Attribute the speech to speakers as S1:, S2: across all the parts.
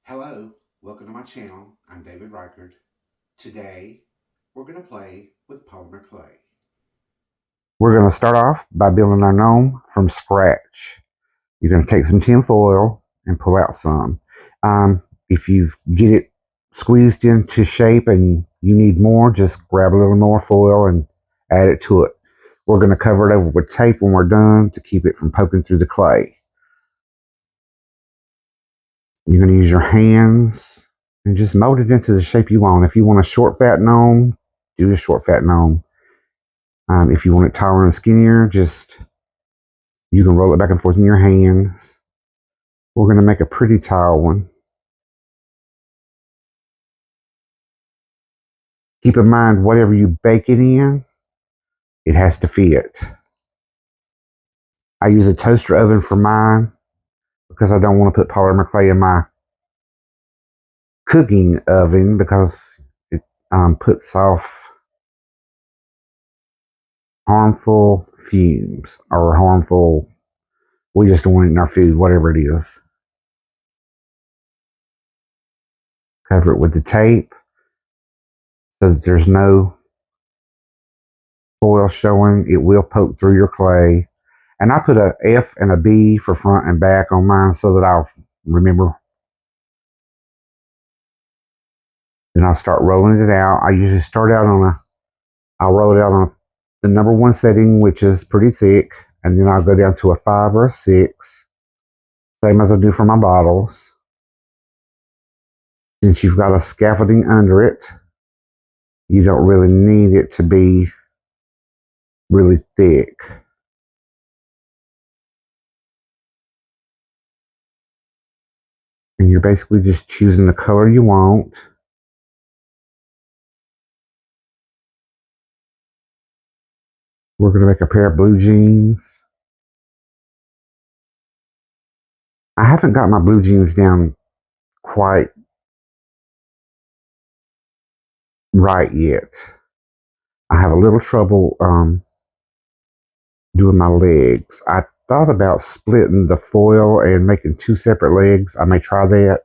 S1: Hello, welcome to my channel. I'm David Reichard. Today, we're going to play with polymer clay. We're going to start off by building our gnome from scratch. You're going to take some tin foil and pull out some. If you get it squeezed into shape and you need more, just grab a little more foil and add it to it. We're going to cover it over with tape when we're done to keep it from poking through the clay. You're going to use your hands and just mold it into the shape you want. If you want a short, fat gnome, do a short, fat gnome. If you want it taller and skinnier, you can roll it back and forth in your hands. We're going to make a pretty tall one. Keep in mind, whatever you bake it in, it has to fit. I use a toaster oven for mine because I don't want to put polymer clay in my cooking oven because it puts off harmful fumes or harmful, we just don't want it in our food, whatever it is. Cover it with the tape so that there's no foil showing. It will poke through your clay. And I put a F and a B for front and back on mine so that I'll remember. Then I'll start rolling it out. I usually start out I'll roll it out on the number 1 setting, which is pretty thick. And then I'll go down to a 5 or a 6. Same as I do for my bottles. Since you've got a scaffolding under it, you don't really need it to be really thick. And you're basically just choosing the color you want. We're going to make a pair of blue jeans. I haven't got my blue jeans down quite right yet. I have a little trouble doing my legs. I thought about splitting the foil and making 2 separate legs. I may try that.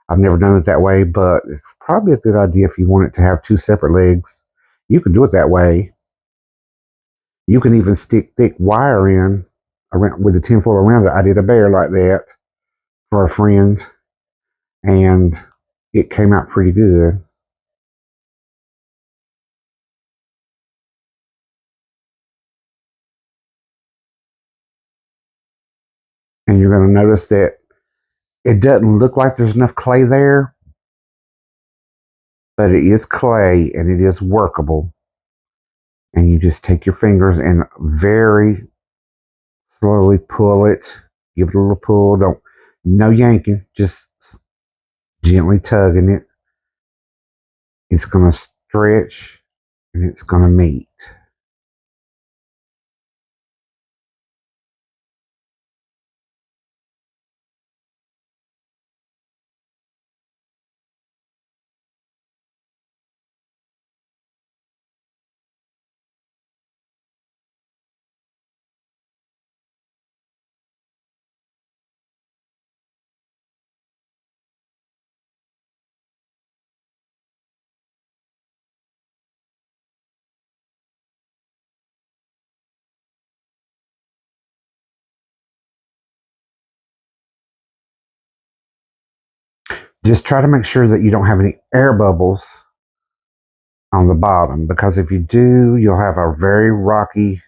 S1: I've never done it that way, but it's probably a good idea if you want it to have 2 separate legs. You can do it that way. You can even stick thick wire in around with the tinfoil around it. I did a bear like that for a friend, and it came out pretty good. And you're going to notice that it doesn't look like there's enough clay there, but it is clay and it is workable. And you just take your fingers and very slowly pull it. Give it a little pull. No yanking, just gently tugging it. It's going to stretch and it's going to meet. Just try to make sure that you don't have any air bubbles on the bottom, because if you do, you'll have a very rocky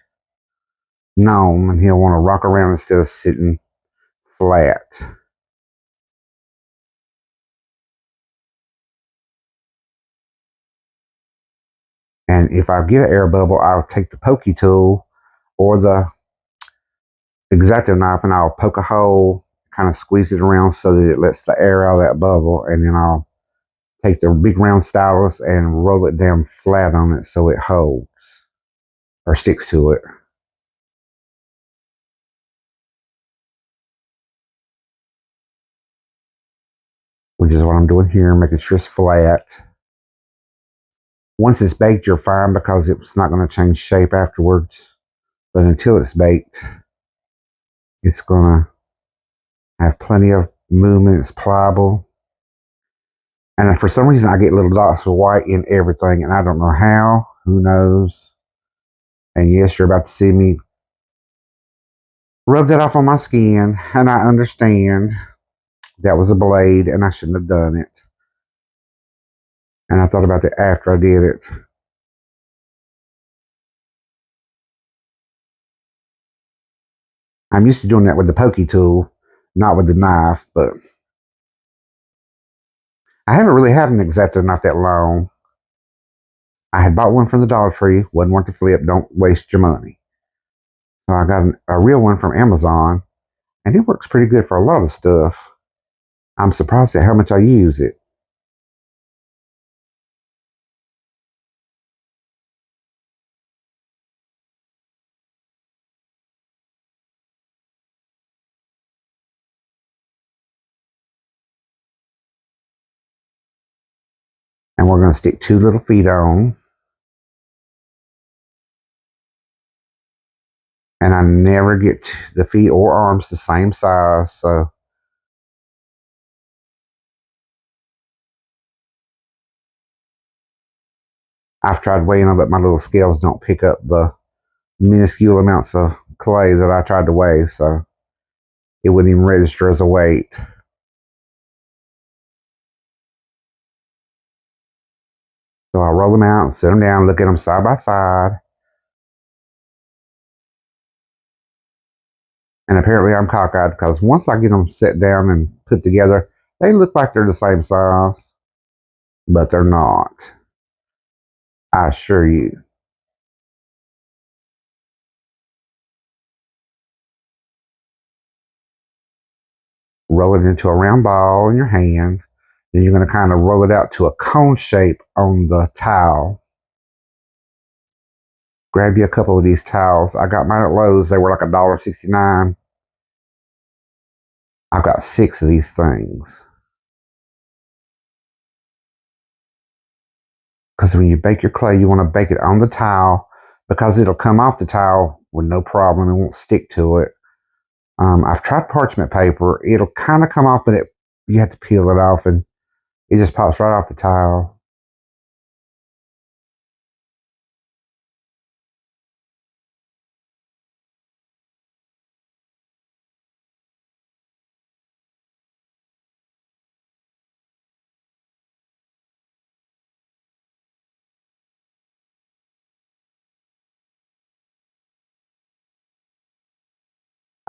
S1: gnome and he'll want to rock around instead of sitting flat. And if I get an air bubble, I'll take the pokey tool or the X-Acto knife and I'll poke a hole, kind of squeeze it around so that it lets the air out of that bubble, and then I'll take the big round stylus and roll it down flat on it so it holds or sticks to it. Which is what I'm doing here, making sure it's flat. Once it's baked, you're fine because it's not going to change shape afterwards. But until it's baked, it's going to have plenty of movement. It's pliable. And for some reason, I get little dots of white in everything, and I don't know how. Who knows? And yes, you're about to see me rub that off on my skin, and I understand that was a blade, and I shouldn't have done it. And I thought about that after I did it. I'm used to doing that with the pokey tool, not with the knife, but I haven't really had an X-Acto knife that long. I had bought one from the Dollar Tree, wasn't worth the flip, don't waste your money. So I got a real one from Amazon, and it works pretty good for a lot of stuff. I'm surprised at how much I use it. And we're going to stick 2 little feet on. And I never get the feet or arms the same size, so I've tried weighing them, but my little scales don't pick up the minuscule amounts of clay that I tried to weigh, so it wouldn't even register as a weight. So I roll them out, sit them down, look at them side by side. And apparently I'm cockeyed because once I get them set down and put together, they look like they're the same size, but they're not. I assure you. Roll it into a round ball in your hand. Then you're going to kind of roll it out to a cone shape on the towel. Grab you a couple of these towels. I got mine at Lowe's. They were like $1.69. I've got 6 of these things. Because when you bake your clay, you want to bake it on the towel because it'll come off the towel with no problem. It won't stick to it. I've tried parchment paper. It'll kind of come off, but you have to peel it off, and it just pops right off the towel.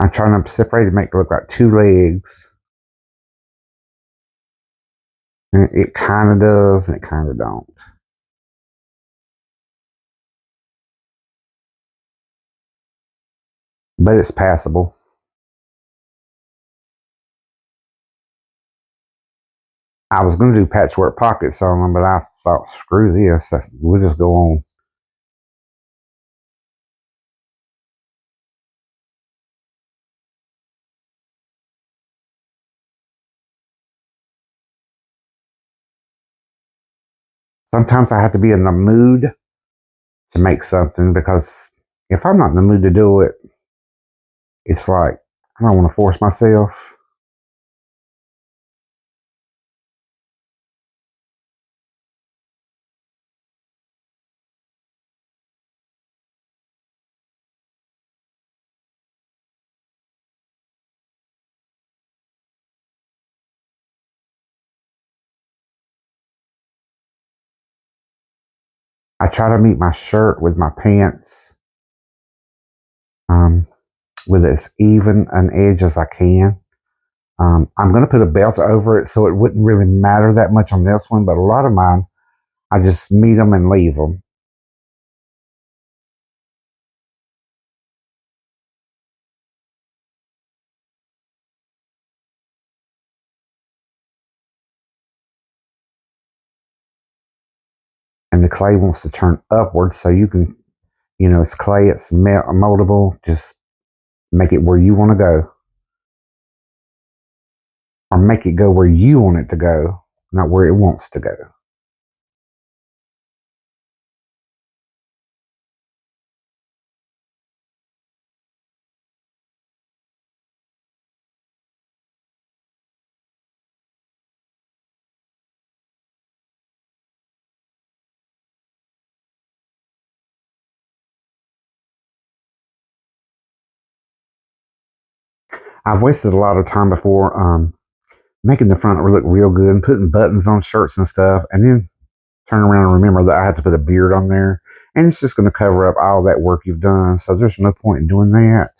S1: I'm trying to separate it, make it look like 2 legs. And it kind of does, and it kind of don't. But it's passable. I was going to do patchwork pockets on them, but I thought, screw this. We'll just go on. Sometimes I have to be in the mood to make something because if I'm not in the mood to do it, it's like I don't want to force myself. I try to meet my shirt with my pants um, with as even an edge as I can. I'm going to put a belt over it so it wouldn't really matter that much on this one, but a lot of mine, I just meet them and leave them. And the clay wants to turn upwards so you can, it's clay, it's moldable. Just make it where you want to go, or make it go where you want it to go, not where it wants to go. I've wasted a lot of time before making the front look real good and putting buttons on shirts and stuff, and then turn around and remember that I have to put a beard on there, and it's just going to cover up all that work you've done, so there's no point in doing that.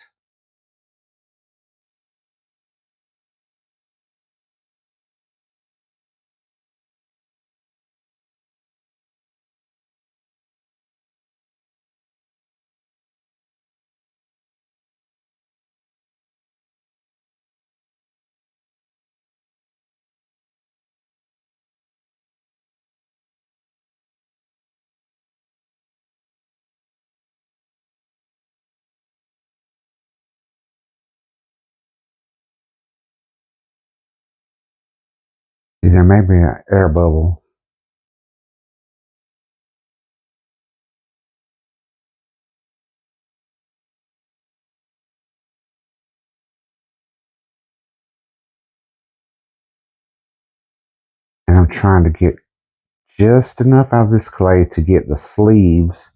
S1: There may be an air bubble. And I'm trying to get just enough out of this clay to get the sleeves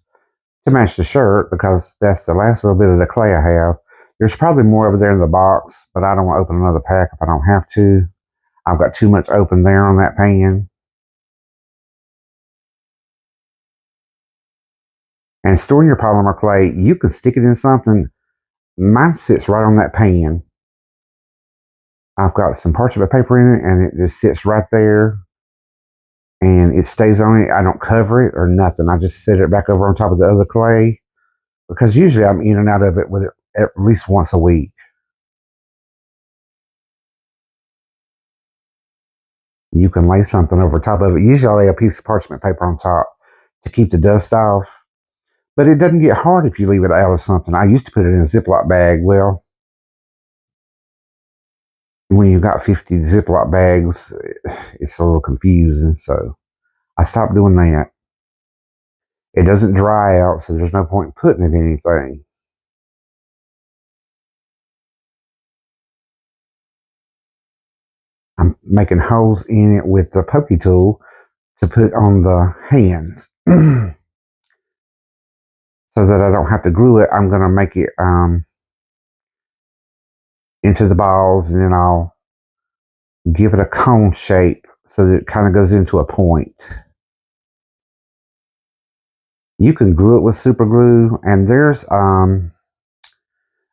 S1: to match the shirt, because that's the last little bit of the clay I have. There's probably more over there in the box, but I don't want to open another pack if I don't have to. I've got too much open there on that pan. And storing your polymer clay, you can stick it in something. Mine sits right on that pan. I've got some parchment paper in it, and it just sits right there, and it stays on it. I don't cover it or nothing. I just set it back over on top of the other clay, because usually I'm in and out of it with it at least once a week. You can lay something over top of it. Usually I lay a piece of parchment paper on top to keep the dust off, but it doesn't get hard if you leave it out of something. I used to put it in a Ziploc bag. Well, when you've got 50 Ziploc bags, it's a little confusing, so I stopped doing that. It doesn't dry out, so there's no point in putting it in anything. I'm making holes in it with the pokey tool to put on the hands. So that I don't have to glue it. I'm going to make it into the balls, and then I'll give it a cone shape so that it kind of goes into a point. You can glue it with super glue, and there's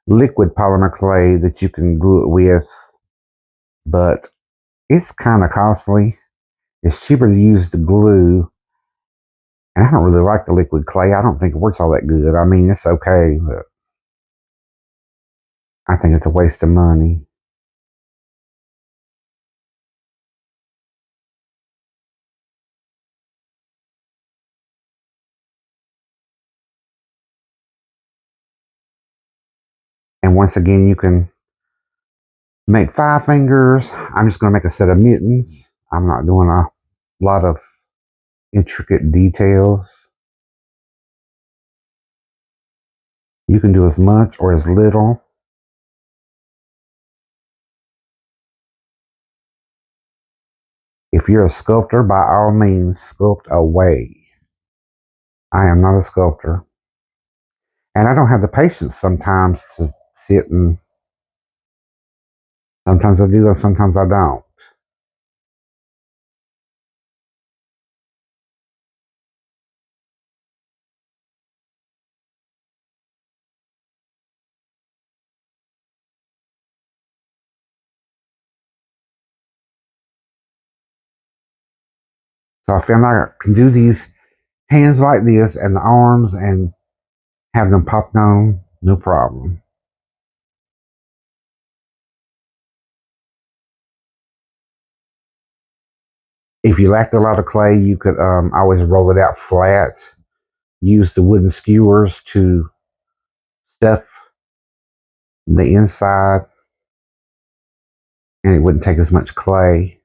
S1: liquid polymer clay that you can glue it with, but it's kind of costly. It's cheaper to use the glue, and I don't really like the liquid clay. I don't think it works all that good. I mean, it's okay, but I think it's a waste of money. And once again, you can make 5 fingers. I'm just going to make a set of mittens. I'm not doing a lot of intricate details. You can do as much or as little. If you're a sculptor, by all means, sculpt away. I am not a sculptor. And I don't have the patience sometimes to sit and sometimes I do and sometimes I don't. So I found I can do these hands like this and the arms and have them popped on, no problem. If you lacked a lot of clay, you could always roll it out flat. Use the wooden skewers to stuff the inside, and it wouldn't take as much clay.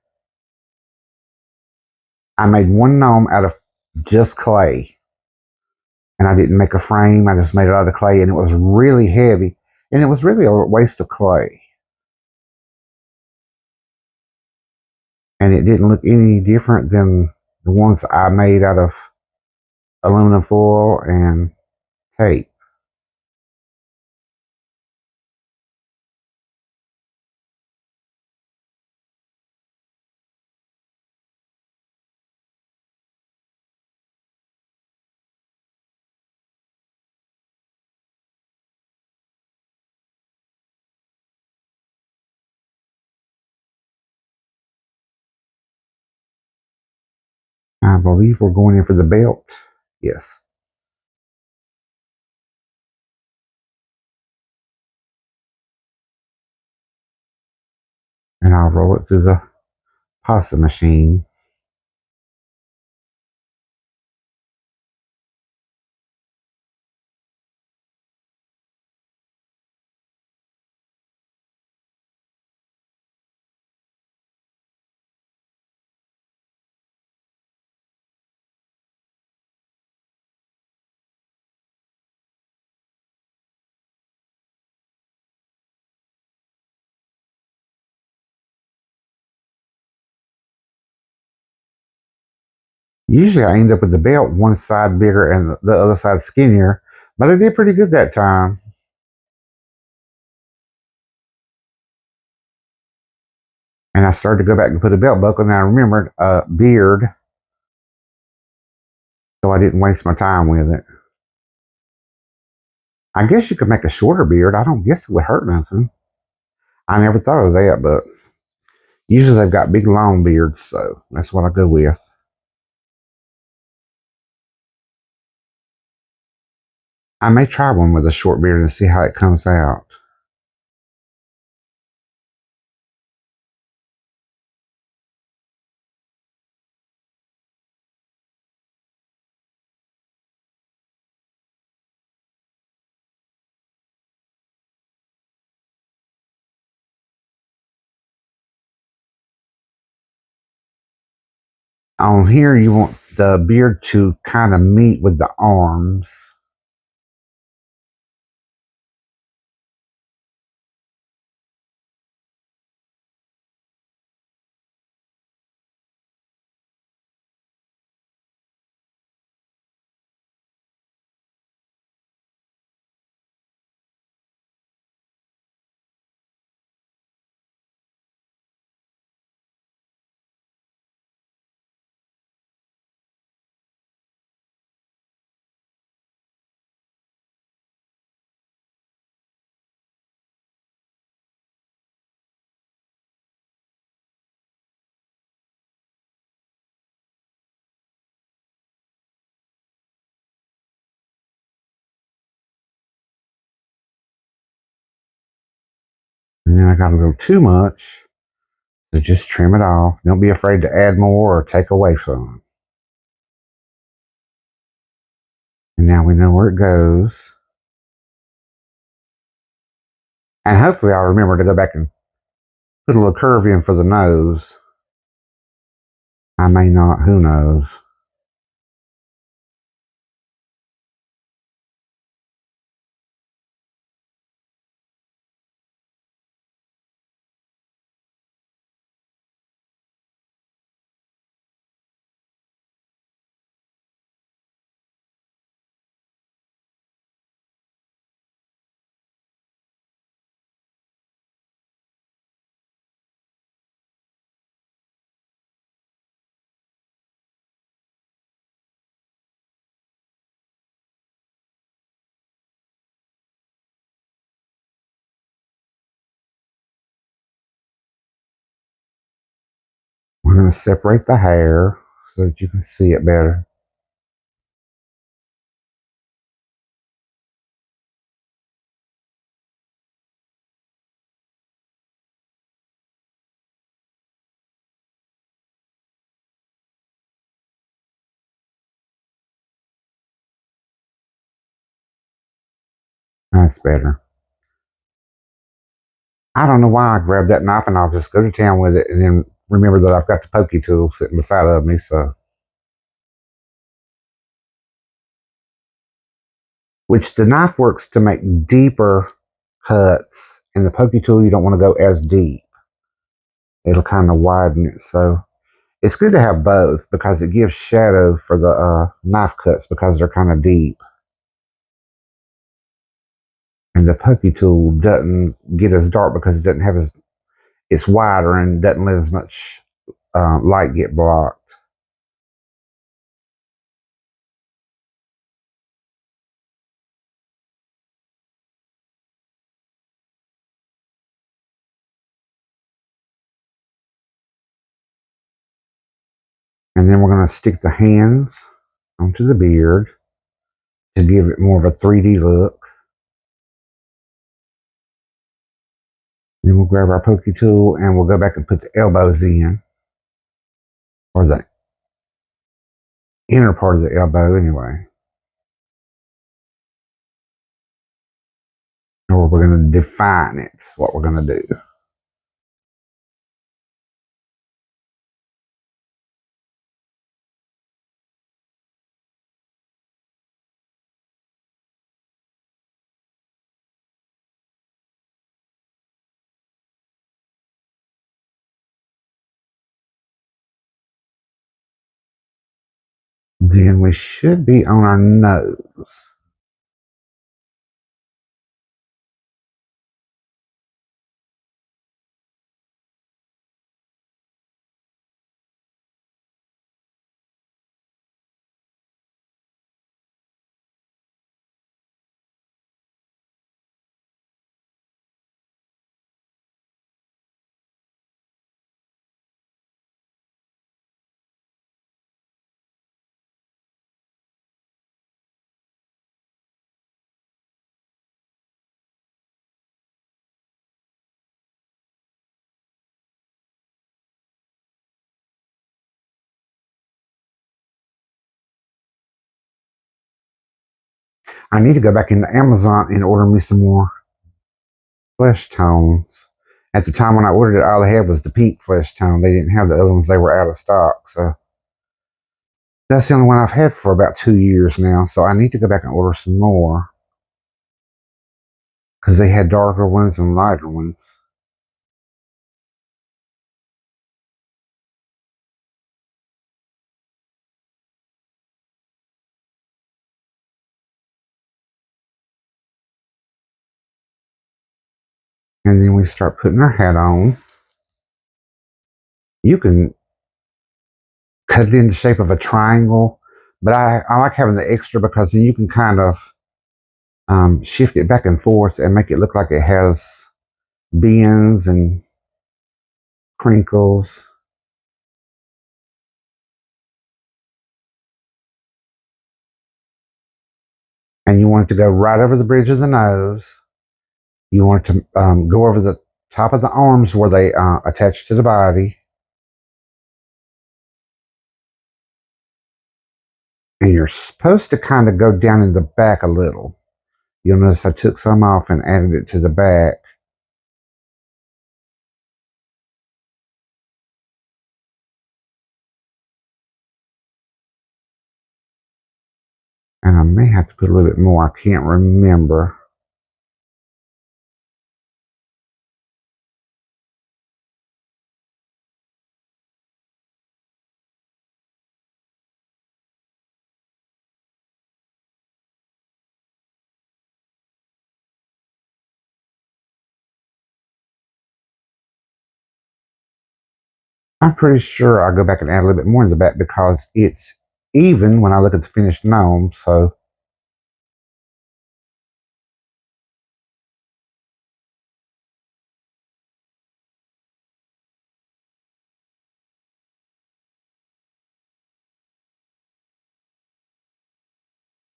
S1: I made one gnome out of just clay, and I didn't make a frame. I just made it out of clay, and it was really heavy, and it was really a waste of clay. And it didn't look any different than the ones I made out of aluminum foil and tape. I believe we're going in for the belt. Yes. And I'll roll it through the pasta machine. Usually I end up with the belt one side bigger and the other side skinnier, but I did pretty good that time. And I started to go back and put a belt buckle, and I remembered a beard, so I didn't waste my time with it. I guess you could make a shorter beard. I don't guess it would hurt nothing. I never thought of that, but usually they've got big long beards, so that's what I go with. I may try one with a short beard and see how it comes out. On here, you want the beard to kind of meet with the arms. And then I got a little too much, so just trim it off. Don't be afraid to add more or take away some. And now we know where it goes. And hopefully I'll remember to go back and put a little curve in for the nose. I may not, who knows. We're going to separate the hair so that you can see it better. That's better. I don't know why I grabbed that knife, and I'll just go to town with it and then remember that I've got the pokey tool sitting beside of me. So, which the knife works to make deeper cuts, and the pokey tool you don't want to go as deep. It'll kind of widen it. So it's good to have both because it gives shadow for the knife cuts because they're kind of deep. And the pokey tool doesn't get as dark because it doesn't have as, it's wider and doesn't let as much light get blocked. And then we're going to stick the hands onto the beard to give it more of a 3D look. Then we'll grab our pokey tool and we'll go back and put the elbows in, or the inner part of the elbow anyway. Or we're going to define it, is what we're going to do. Then we should be on our nose. I need to go back into Amazon and order me some more flesh tones. At the time when I ordered it, all they had was the pink flesh tone. They didn't have the other ones. They were out of stock. So that's the only one I've had for about 2 years now. So I need to go back and order some more because they had darker ones and lighter ones. And then we start putting our hat on. You can cut it in the shape of a triangle, but I like having the extra because then you can kind of shift it back and forth and make it look like it has bends and crinkles. And you want it to go right over the bridge of the nose. You want it to go over the top of the arms where they attach to the body. And you're supposed to kind of go down in the back a little. You'll notice I took some off and added it to the back. And I may have to put a little bit more. I can't remember. I'm pretty sure I'll go back and add a little bit more in the back because it's even when I look at the finished gnome. So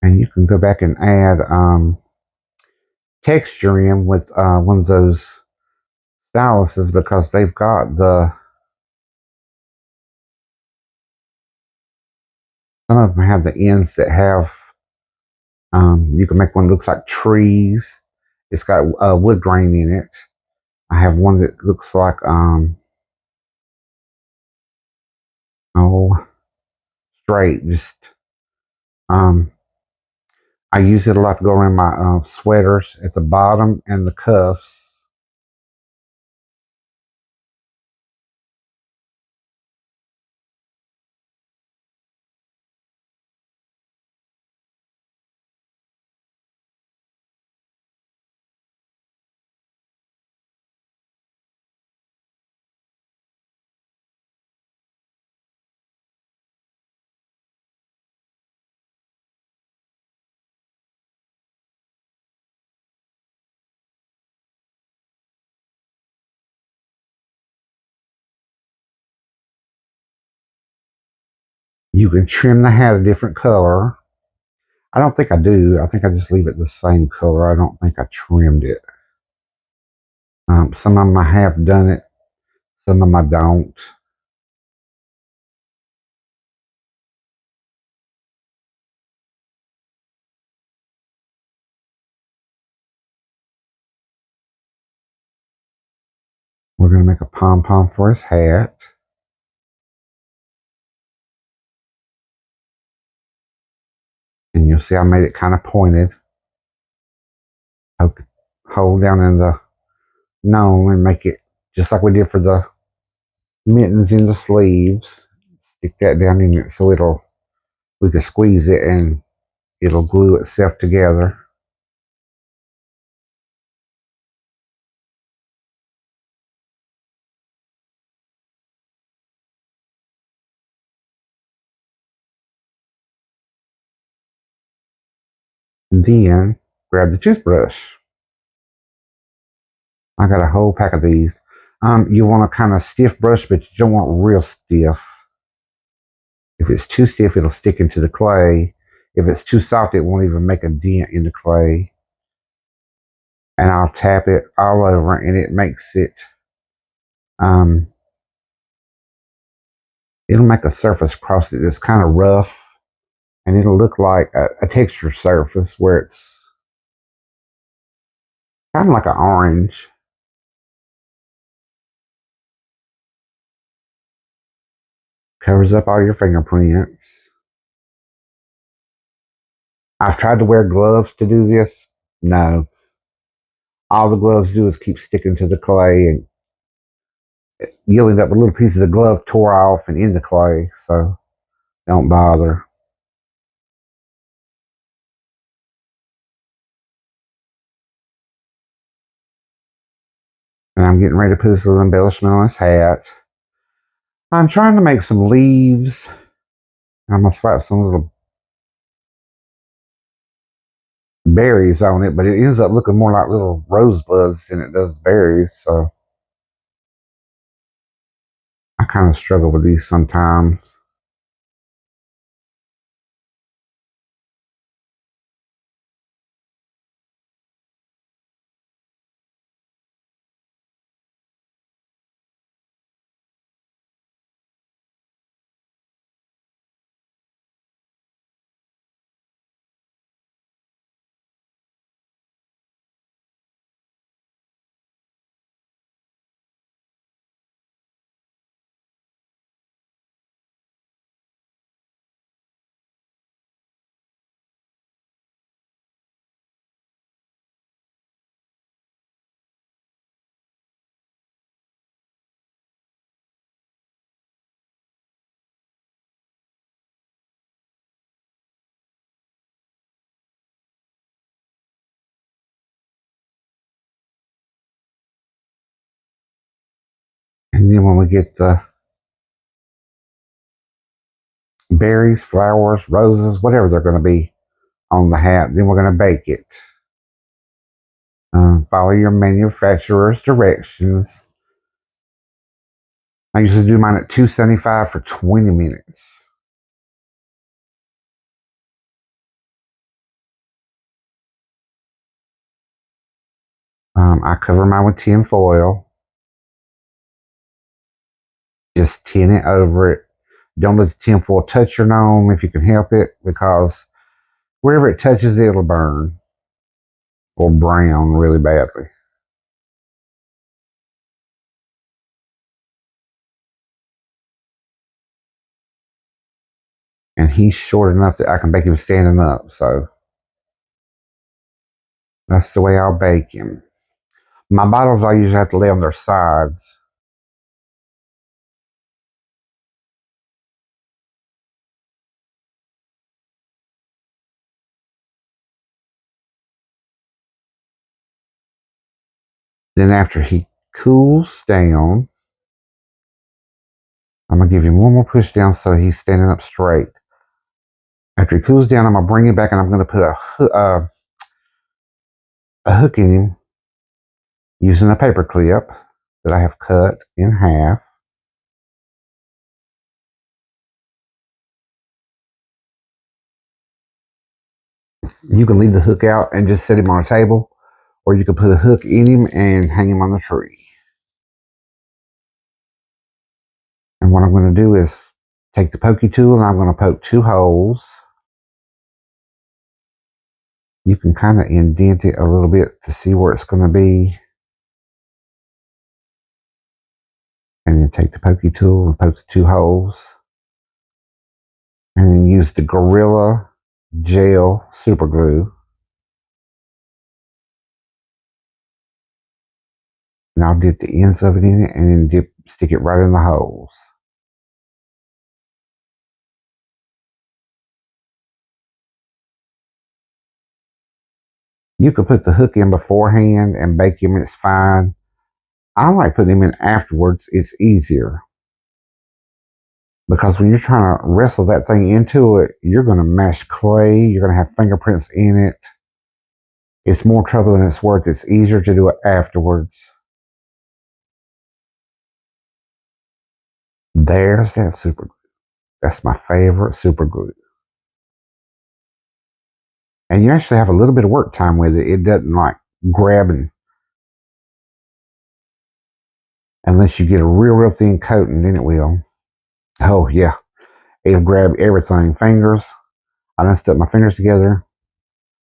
S1: and you can go back and add texture in with one of those styluses because they've got some of them have the ends that have you can make one that looks like trees. It's got wood grain in it. I have one that looks like oh, straight. Just um, I use it a lot to go around my sweaters at the bottom and the cuffs. You can trim the hat a different color. I don't think I do. I think I just leave it the same color. I don't think I trimmed it. Some of them I have done it. Some of them I don't. We're going to make a pom-pom for his hat. And you'll see I made it kind of pointed. Hold down in the gnome and make it just like we did for the mittens in the sleeves. Stick that down in it so we can squeeze it and it'll glue itself together. And then grab the toothbrush. I got a whole pack of these. You want a kind of stiff brush, but you don't want real stiff. If it's too stiff, it'll stick into the clay. If it's too soft, it won't even make a dent in the clay. And I'll tap it all over, and it makes it, it'll make a surface across it that's kind of rough, and it'll look like a texture surface where it's kind of like an orange. Covers up all your fingerprints. I've tried to wear gloves to do this. No. All the gloves do is keep sticking to the clay, and you'll end up with little pieces of glove tore off and in the clay, so don't bother. And I'm getting ready to put this little embellishment on his hat. I'm trying to make some leaves. I'm going to slap some little berries on it, but it ends up looking more like little rosebuds than it does berries, so I kind of struggle with these sometimes. And then when we get the berries, flowers, roses, whatever they're going to be on the hat, then we're going to bake it. Follow your manufacturer's directions. I usually do mine at 275 for 20 minutes. I cover mine with tin foil. Just tin it over it. Don't let the tin foil touch your gnome if you can help it, because wherever it touches, it'll burn or brown really badly. And he's short enough that I can bake him standing up, so that's the way I'll bake him. My bottles I usually have to lay on their sides. Then after he cools down, I'm going to give him one more push down so he's standing up straight. After he cools down, I'm going to bring him back, and I'm going to put a hook in him using a paper clip that I have cut in half. You can leave the hook out and just set him on a table, or you can put a hook in him and hang him on the tree. And what I'm going to do is take the pokey tool and I'm going to poke 2 holes. You can kind of indent it a little bit to see where it's going to be. And then take the pokey tool and poke the 2 holes. And then use the Gorilla Gel Super Glue. And I'll dip the ends of it in it and then stick it right in the holes. You could put the hook in beforehand and bake him, it's fine. I like putting him in afterwards, it's easier. Because when you're trying to wrestle that thing into it, you're going to mash clay, you're going to have fingerprints in it. It's more trouble than it's worth. It's easier to do it afterwards. There's that super glue. That's my favorite super glue. And you actually have a little bit of work time with it. It doesn't like grab and unless you get a real thin coating, then it will. Oh yeah, it'll grab everything. Fingers. I done stuck my fingers together.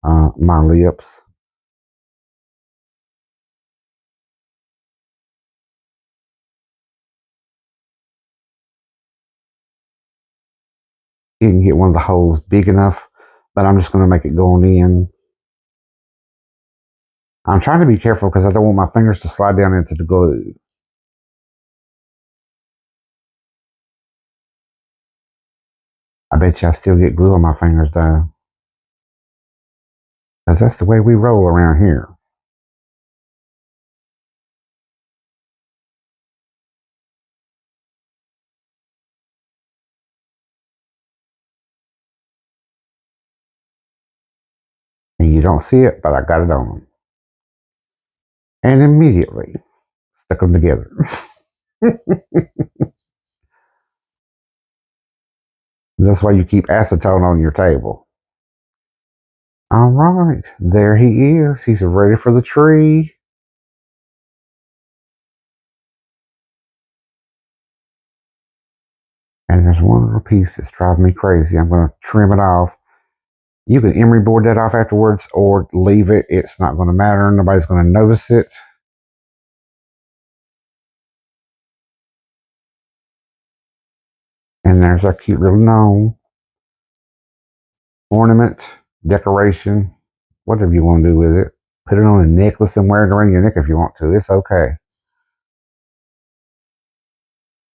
S1: My lips. You can get one of the holes big enough, but I'm just going to make it go on in. I'm trying to be careful because I don't want my fingers to slide down into the glue. I bet you I still get glue on my fingers though. Because that's the way we roll around here. And you don't see it, but I got it on them. And immediately stuck them together. That's why you keep acetone on your table. All right, there he is. He's ready for the tree. And there's one little piece that's driving me crazy. I'm going to trim it off. You can emery board that off afterwards or leave it. It's not going to matter. Nobody's going to notice it. And there's our cute little gnome. Ornament, decoration, whatever you want to do with it. Put it on a necklace and wear it around your neck if you want to. It's okay.